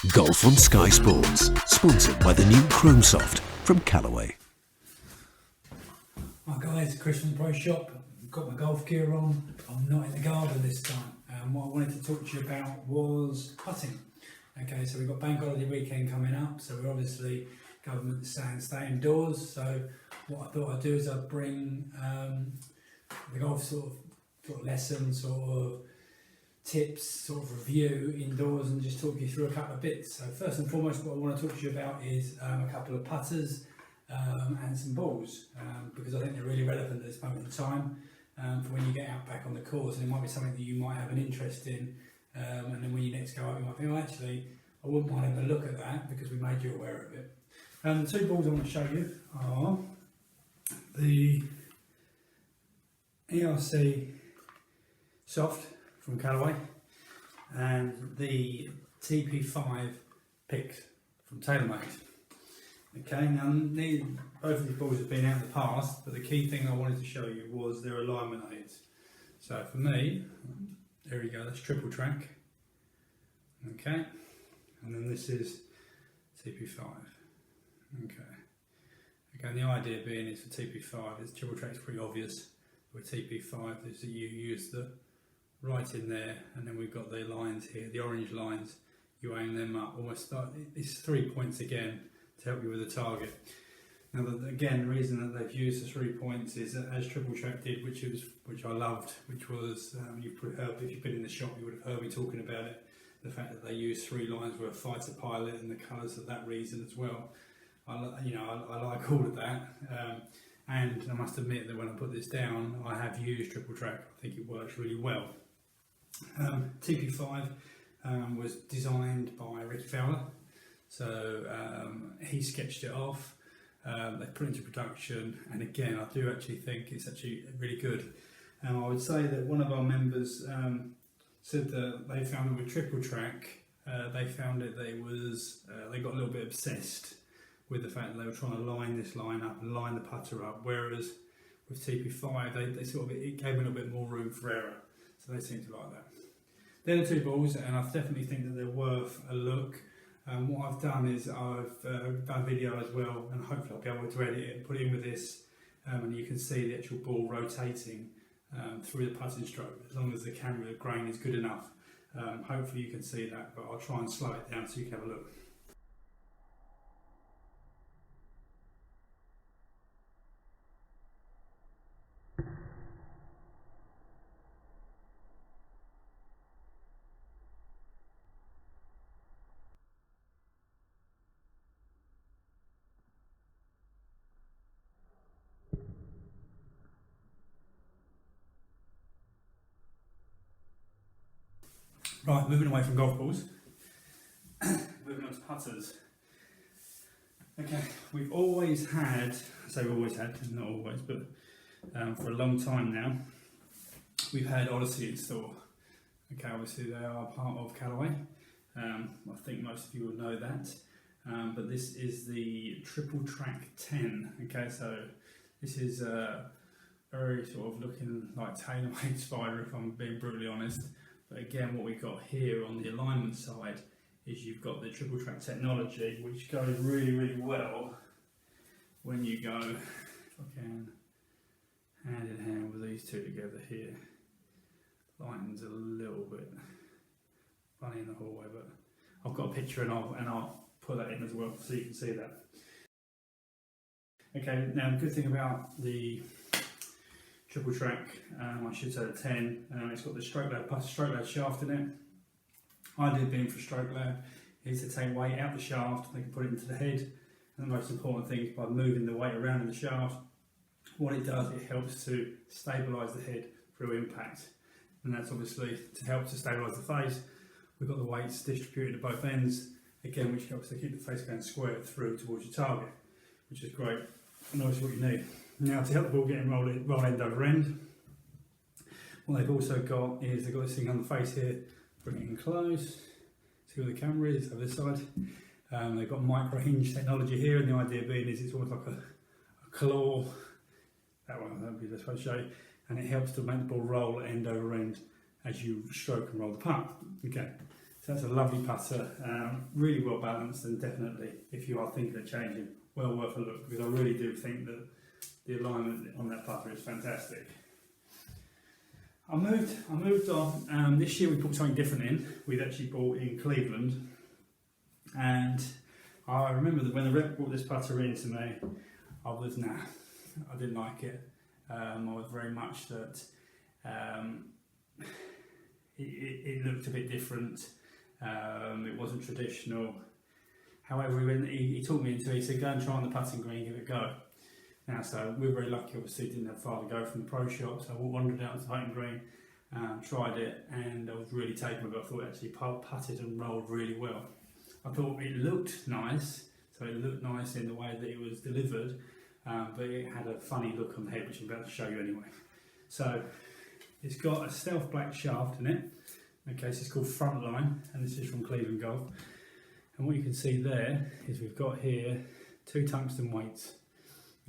Golf on Sky Sports, sponsored by the new Chrome Soft from Callaway. Hi guys, Chris from the Pro Shop. I've got my golf gear on. I'm not in the garden this time. What I wanted to talk to you about was putting. Okay, so we've got Bank Holiday weekend coming up, so we're obviously, government is saying stay indoors. So what I thought I'd do is I'd bring the golf sort of lesson, sort of tips, sort of review indoors, and just talk you through a couple of bits. So first and foremost, what I want to talk to you about is a couple of putters and some balls, because I think they're really relevant at this moment in time for when you get out back on the course, and it might be something that you might have an interest in, and then when you next go out you might think, oh actually I wouldn't mind having a look at that because we made you aware of it. The two balls I want to show you are the ERC Soft from Callaway and the TP5 Picks from Taylormade. Okay, now both of these balls have been out in the past, but the key thing I wanted to show you was their alignment aids. So for me, there we go, that's triple track. Okay, and then this is TP5. Okay, again, the idea being is for TP5, is triple track is pretty obvious. With TP5 is that you use the right in there, and then we've got the lines here, the orange lines, you aim them up, almost like it's 3 points again to help you with the target. Now again, the reason that they've used the 3 points is that, as Triple Track did, which I loved, which was, if you've been in the shop you would have heard me talking about it, the fact that they use 3 lines were a fighter pilot and the colours for that reason as well. I like all of that, and I must admit that when I put this down, I have used Triple Track. I think it works really well. TP5 was designed by Ricky Fowler, so he sketched it off, they put it into production, and again I do actually think it's actually really good. I would say that one of our members said that they found it with Triple Track, they found it they got a little bit obsessed with the fact that they were trying to line this line up and line the putter up, whereas with TP5 they sort of, it gave them a little bit more room for error, so they seem to like that. They're the two balls, and I definitely think that they're worth a look. What I've done is I've done a video as well, and hopefully I'll be able to edit it and put it in with this, and you can see the actual ball rotating through the putting stroke, as long as the camera grain is good enough. Hopefully you can see that, but I'll try and slow it down so you can have a look. Right, moving away from golf balls, moving on to putters. Okay, we've always had, I say we've always had, not always, but for a long time now, we've had Odyssey in store. Okay, obviously they are part of Callaway. I think most of you will know that. But this is the Triple Track 10. Okay, so this is very sort of looking like Taylormade spider, if I'm being brutally honest. But again, what we've got here on the alignment side is you've got the Triple Track technology, which goes really, really well when you go, if I can, hand in hand with these two together here. Lighting's a little bit funny in the hallway, but I've got a picture and I'll put that in as well so you can see that. Okay, now the good thing about the Triple Track, I should say the 10, it's got the stroke lab shaft in it. Idea being for stroke lab is to take weight out the shaft, they can put it into the head, and the most important thing is by moving the weight around in the shaft, what it does, it helps to stabilise the head through impact, and that's obviously to help to stabilise the face. We've got the weights distributed at both ends, again, which helps to keep the face going square through towards your target, which is great, and obviously what you need. Now, to help the ball get roll end over end, what they've also got is they've got this thing on the face here, bring it in close, see where the camera is, over this side. They've got micro hinge technology here, and the idea being is it's almost like a claw, that one, that would be the best way to show you, and it helps to make the ball roll end over end as you stroke and roll the putt. Okay, So that's a lovely putter, really well balanced, and definitely, if you are thinking of changing, well worth a look, because I really do think that the alignment on that putter is fantastic. I moved on. This year we put something different in. We'd actually bought in Cleveland, and I remember that when the rep brought this putter in to me, I didn't like it. I was very much that it looked a bit different. It wasn't traditional. However, he talked me into it. He said, go and try on the putting green, give it a go. Now, so we were very lucky, obviously, didn't have far to go from the pro shop, so I wandered out to the putting green, tried it, and I was really taken with it. I thought it actually putted and rolled really well. I thought it looked nice, so it looked nice in the way that it was delivered, but it had a funny look on the head, which I'm about to show you anyway. So it's got a stealth black shaft in it. Okay, so it's called Frontline, and this is from Cleveland Golf. And what you can see there is we've got here 2 tungsten weights.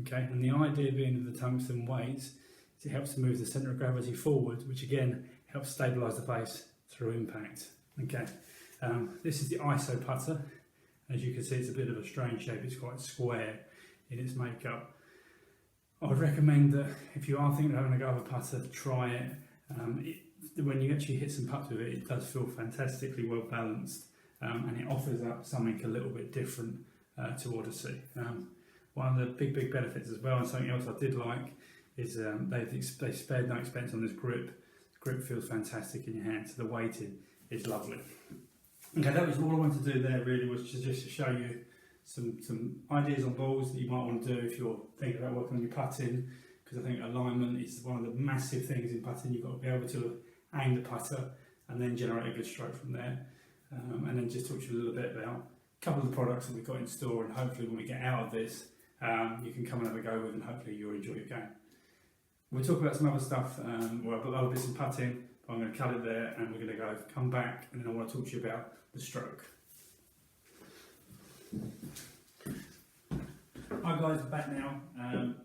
Okay, and the idea being of the tungsten weights is it helps to move the centre of gravity forward, which again helps stabilise the base through impact. Okay, this is the ISO putter. As you can see, it's a bit of a strange shape. It's quite square in its makeup. I would recommend that if you are thinking of having a go with a putter, try it. When you actually hit some putts with it, it does feel fantastically well balanced, and it offers up something a little bit different to Odyssey. One of the big benefits as well, and something else I did like, is they spared no expense on this grip. The grip feels fantastic in your hand, so the weighting is lovely. Okay, that was all I wanted to do there really, was just to show you some ideas on balls that you might want to do if you're thinking about working on your putting, because I think alignment is one of the massive things in putting. You've got to be able to aim the putter and then generate a good stroke from there. And then just talk to you a little bit about a couple of the products that we've got in store, and hopefully when we get out of this, you can come and have a go with, and hopefully you'll enjoy your game. We'll talk about some other stuff, other bits of putting, but I'm going to cut it there, and we're going to come back, and then I want to talk to you about the stroke. Hi guys, back now.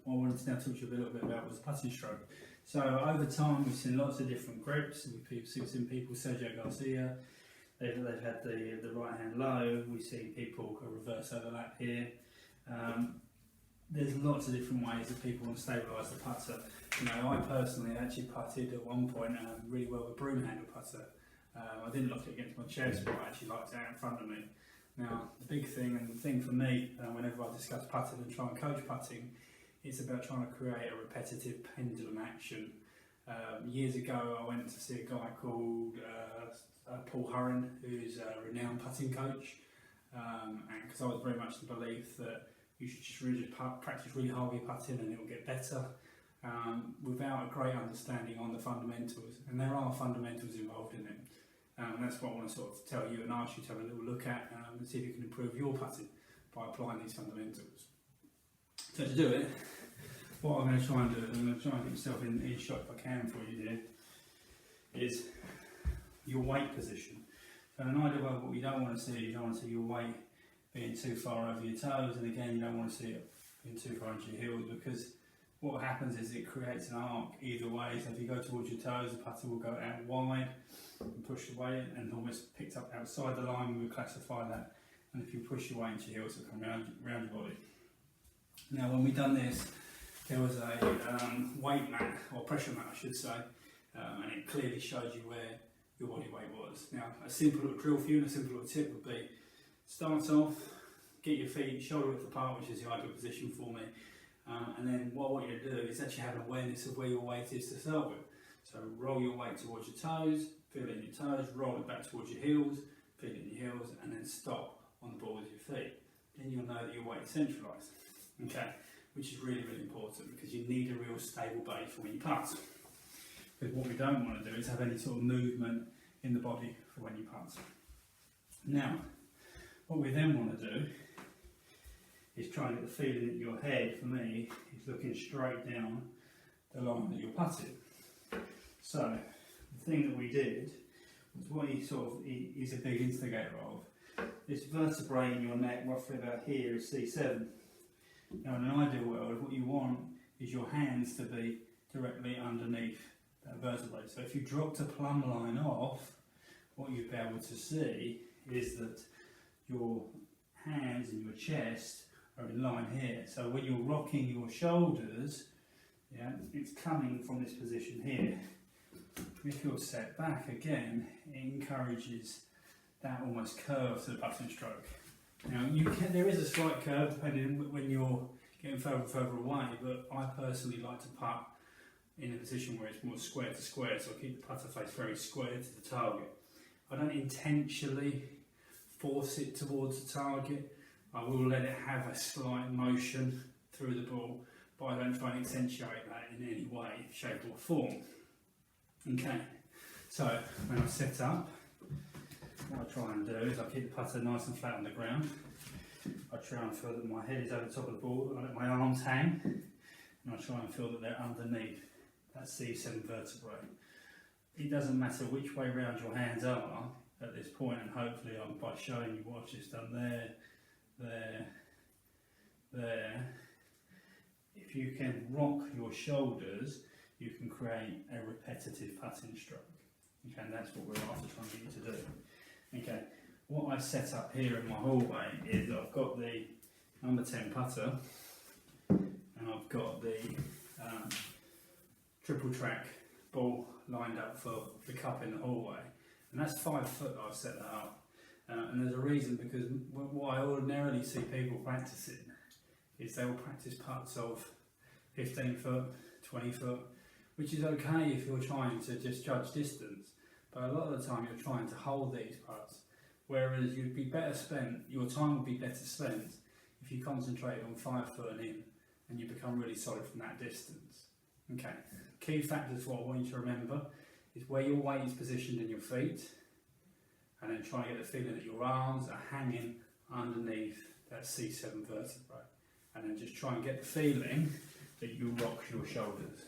What I wanted to now talk to you a little bit about was putting stroke. So over time we've seen lots of different grips. We've seen people, Sergio Garcia, they've had the right hand low. We've seen people reverse overlap here. There's lots of different ways that people want to stabilise the putter. You know, I personally actually putted at one point really well with a broom handle putter. I didn't lock it against my chest, but I actually liked it out in front of me. Now, the big thing, and the thing for me, whenever I discuss putting and try and coach putting, it's about trying to create a repetitive pendulum action. Years ago, I went to see a guy called Paul Hurren, who's a renowned putting coach, and because I was very much the belief that you should just really practice really hard with putting and it will get better, without a great understanding on the fundamentals, and there are fundamentals involved in it. And that's what I want to sort of tell you and ask you to have a little look at, and see if you can improve your putting by applying these fundamentals. So to do it, what I'm going to try and do, and I'm going to try and get myself in shot if I can for you here, is your weight position. So an ideal way, what you don't want to see is you don't want to see your weight being too far over your toes, and again you don't want to see it being too far into your heels, because what happens is it creates an arc either way. So if you go towards your toes, the putter will go out wide and push away and almost picked up outside the line. We would classify that. And if you push your way into your heels, it'll come round your body. Now, when we done this, there was a weight mat, or pressure mat I should say, and it clearly showed you where your body weight was. Now, a simple little drill for you and a simple little tip would be, start off, get your feet shoulder width apart, which is the ideal position for me. And then what I want you to do is actually have an awareness of where your weight is to start with. So roll your weight towards your toes, feel it in your toes, roll it back towards your heels, feel it in your heels, and then stop on the ball with your feet. Then you'll know that your weight is centralised. Okay, which is really, really important, because you need a real stable base for when you putt. Because what we don't want to do is have any sort of movement in the body for when you putt. Now, what we then want to do is try and get the feeling that your head, for me, is looking straight down the line that you're putting. So, the thing that we did was what he sort of is a big instigator of. This vertebrae in your neck, roughly about here, is C7. Now, in an ideal world, what you want is your hands to be directly underneath that vertebrae. So, if you dropped a plumb line off, what you'll be able to see is that your hands and your chest are in line here. So when you're rocking your shoulders, yeah, it's coming from this position here. If you're set back again, it encourages that almost curve to the putting stroke. Now there is a slight curve depending when you're getting further and further away, but I personally like to putt in a position where it's more square to square, so I keep the putter face very square to the target. I don't intentionally force it towards the target. I will let it have a slight motion through the ball, but I don't try and accentuate that in any way, shape or form. Okay, so when I set up, what I try and do is I keep the putter nice and flat on the ground. I try and feel that my head is over the top of the ball, I let my arms hang, and I try and feel that they're underneath that C7 vertebrae. It doesn't matter which way round your hands are at this point, and hopefully by showing you what I've just done there, if you can rock your shoulders, you can create a repetitive putting stroke. Okay, and that's what we're after trying to get you to do. Okay, what I've set up here in my hallway is I've got the number 10 putter and I've got the triple track ball lined up for the cup in the hallway, and that's 5 foot I've set that up. And there's a reason, because what I ordinarily see people practicing is they will practice putts of 15 foot, 20 foot, which is okay if you're trying to just judge distance, but a lot of the time you're trying to hold these putts, whereas you'd be better spent, your time would be better spent if you concentrate on 5 foot and in, and you become really solid from that distance. Okay, key factors what I want you to remember is where your weight is positioned in your feet, and then try and get the feeling that your arms are hanging underneath that C7 vertebrae, and then just try and get the feeling that you rock your shoulders.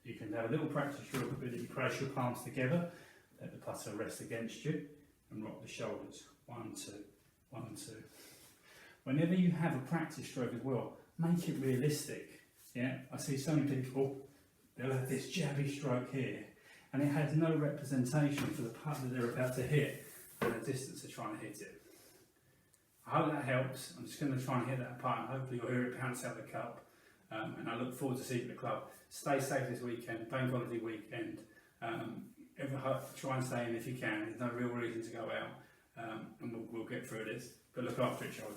You can have a little practice drill that you press your palms together, let the putter rest against you, and rock the shoulders. 1, 2, 1, 2. Whenever you have a practice stroke as well, make it realistic. Yeah, I see so many people, they'll have this jabby stroke here, and it has no representation for the putt that they're about to hit and the distance they're trying to hit it. I hope that helps. I'm just going to try and hit that putt, and hopefully you'll hear it bounce out the cup. And I look forward to seeing you at the club. Stay safe this weekend, bank holiday weekend. Try and stay in if you can. There's no real reason to go out, and we'll get through this. But look after each other.